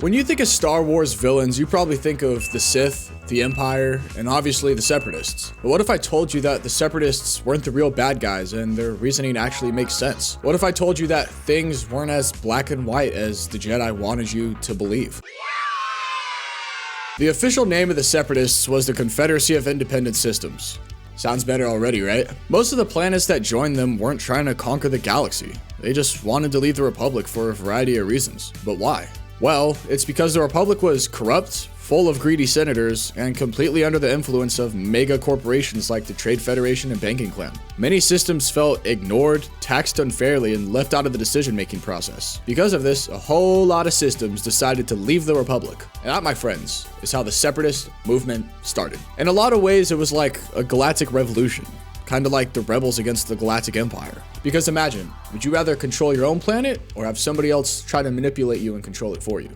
When you think of Star Wars villains, you probably think of the Sith, the Empire, and obviously the Separatists. But what if I told you that the Separatists weren't the real bad guys and their reasoning actually makes sense? What if I told you that things weren't as black and white as the Jedi wanted you to believe? The official name of the Separatists was the Confederacy of Independent Systems. Sounds better already, right? Most of the planets that joined them weren't trying to conquer the galaxy. They just wanted to leave the Republic for a variety of reasons. But why? Well, it's because the Republic was corrupt, full of greedy senators, and completely under the influence of mega corporations like the Trade Federation and banking clan. Many systems felt ignored, taxed unfairly, and left out of the decision-making process. Because of this, a whole lot of systems decided to leave the Republic. And that, my friends, is how the Separatist movement started. In a lot of ways, it was like a galactic revolution. Kind of like the rebels against the Galactic Empire. Because imagine, would you rather control your own planet or have somebody else try to manipulate you and control it for you?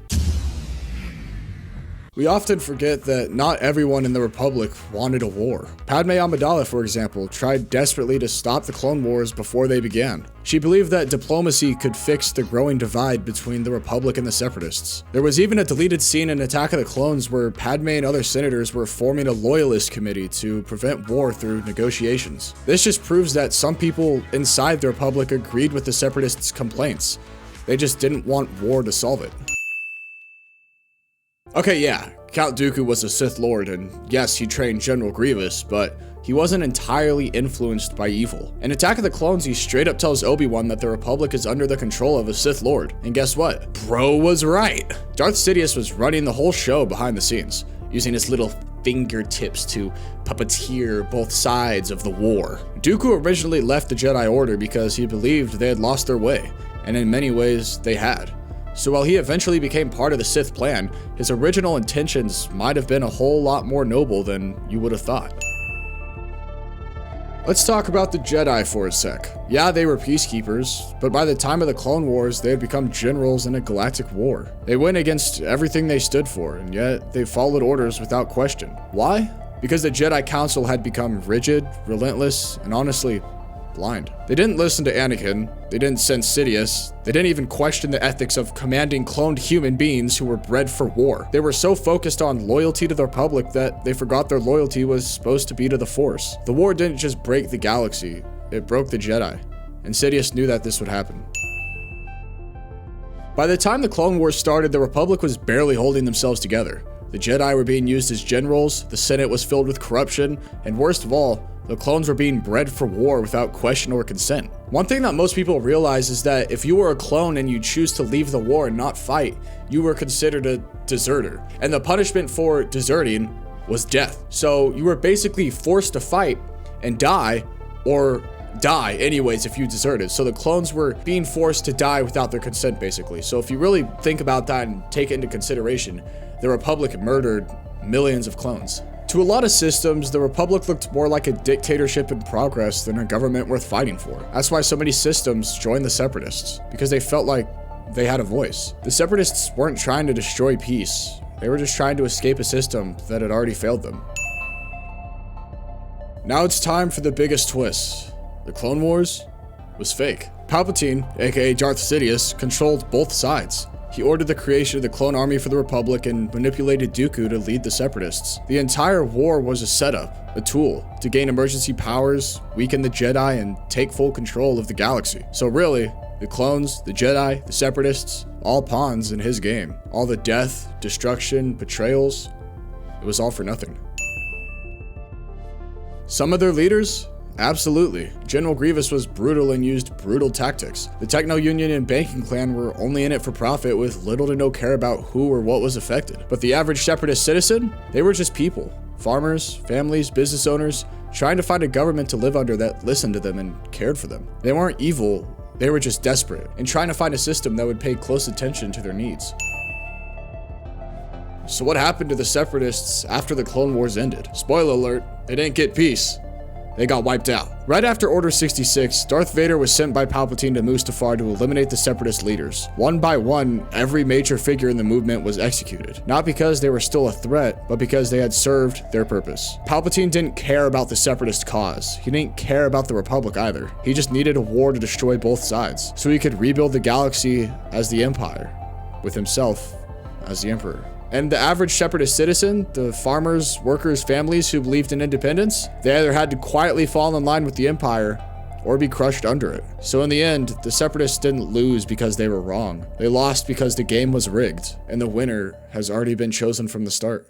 We often forget that not everyone in the Republic wanted a war. Padme Amadala, for example, tried desperately to stop the Clone Wars before they began. She believed that diplomacy could fix the growing divide between the Republic and the Separatists. There was even a deleted scene in Attack of the Clones where Padme and other senators were forming a loyalist committee to prevent war through negotiations. This just proves that some people inside the Republic agreed with the Separatists' complaints. They just didn't want war to solve it. Okay, yeah, Count Dooku was a Sith Lord, and yes, he trained General Grievous, but he wasn't entirely influenced by evil. In Attack of the Clones, he straight up tells Obi-Wan that the Republic is under the control of a Sith Lord. And guess what? Bro was right. Darth Sidious was running the whole show behind the scenes, using his little fingertips to puppeteer both sides of the war. Dooku originally left the Jedi Order because he believed they had lost their way, and in many ways, they had. So while he eventually became part of the Sith plan, his original intentions might have been a whole lot more noble than you would have thought. Let's talk about the Jedi for a sec. Yeah, they were peacekeepers, but by the time of the Clone Wars, they had become generals in a galactic war. They went against everything they stood for, and yet they followed orders without question. Why? Because the Jedi Council had become rigid, relentless, and honestly, blind. They didn't listen to Anakin, they didn't send Sidious, they didn't even question the ethics of commanding cloned human beings who were bred for war. They were so focused on loyalty to the Republic that they forgot their loyalty was supposed to be to the Force. The war didn't just break the galaxy, it broke the Jedi, and Sidious knew that this would happen. By the time the Clone Wars started, the Republic was barely holding themselves together. The Jedi were being used as generals, the Senate was filled with corruption, and worst of all, the clones were being bred for war without question or consent. One thing that most people realize is that if you were a clone and you choose to leave the war and not fight, you were considered a deserter. And the punishment for deserting was death. So you were basically forced to fight and die, or die anyways if you deserted. So the clones were being forced to die without their consent, basically. So if you really think about that and take it into consideration, the Republic murdered millions of clones. To a lot of systems, the Republic looked more like a dictatorship in progress than a government worth fighting for. That's why so many systems joined the Separatists, because they felt like they had a voice. The Separatists weren't trying to destroy peace, they were just trying to escape a system that had already failed them. Now it's time for the biggest twist. The Clone Wars was fake. Palpatine, aka Darth Sidious, controlled both sides. He ordered the creation of the clone army for the Republic and manipulated Dooku to lead the Separatists. The entire war was a setup, a tool, to gain emergency powers, weaken the Jedi, and take full control of the galaxy. So really, the clones, the Jedi, the Separatists, all pawns in his game. All the death, destruction, betrayals, it was all for nothing. Some of their leaders? Absolutely. General Grievous was brutal and used brutal tactics. The Techno Union and banking clan were only in it for profit with little to no care about who or what was affected. But the average Separatist citizen? They were just people. Farmers, families, business owners, trying to find a government to live under that listened to them and cared for them. They weren't evil, they were just desperate and trying to find a system that would pay close attention to their needs. So what happened to the Separatists after the Clone Wars ended? Spoiler alert, they didn't get peace. They got wiped out. Right after Order 66, Darth Vader was sent by Palpatine to Mustafar to eliminate the Separatist leaders. One by one, every major figure in the movement was executed. Not because they were still a threat, but because they had served their purpose. Palpatine didn't care about the Separatist cause. He didn't care about the Republic either. He just needed a war to destroy both sides, so he could rebuild the galaxy as the Empire, with himself as the Emperor. And the average Separatist citizen, the farmers, workers, families who believed in independence, they either had to quietly fall in line with the Empire or be crushed under it. So in the end, the Separatists didn't lose because they were wrong. They lost because the game was rigged, and the winner has already been chosen from the start.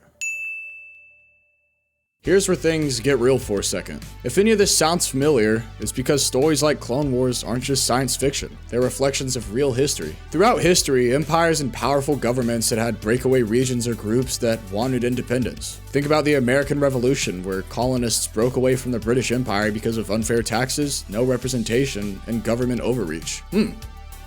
Here's where things get real for a second. If any of this sounds familiar, it's because stories like Clone Wars aren't just science fiction. They're reflections of real history. Throughout history, empires and powerful governments had breakaway regions or groups that wanted independence. Think about the American Revolution, where colonists broke away from the British Empire because of unfair taxes, no representation, and government overreach.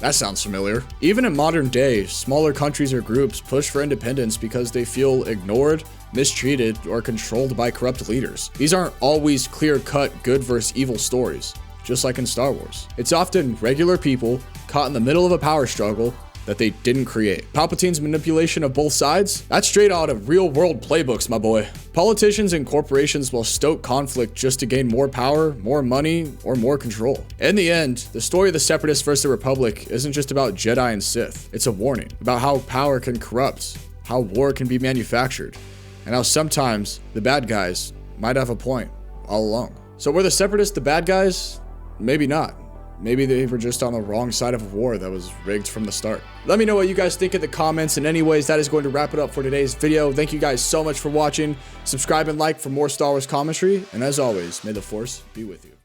That sounds familiar. Even in modern day, smaller countries or groups push for independence because they feel ignored, mistreated, or controlled by corrupt leaders. These aren't always clear-cut good versus evil stories, just like in Star Wars. It's often regular people caught in the middle of a power struggle that they didn't create. Palpatine's manipulation of both sides? That's straight out of real-world playbooks, my boy. Politicians and corporations will stoke conflict just to gain more power, more money, or more control. In the end, the story of the Separatists versus the Republic isn't just about Jedi and Sith. It's a warning about how power can corrupt, how war can be manufactured, and how sometimes the bad guys might have a point all along. So were the Separatists the bad guys? Maybe not. Maybe they were just on the wrong side of a war that was rigged from the start. Let me know what you guys think in the comments. And anyways, that is going to wrap it up for today's video. Thank you guys so much for watching. Subscribe and like for more Star Wars commentary. And as always, may the Force be with you.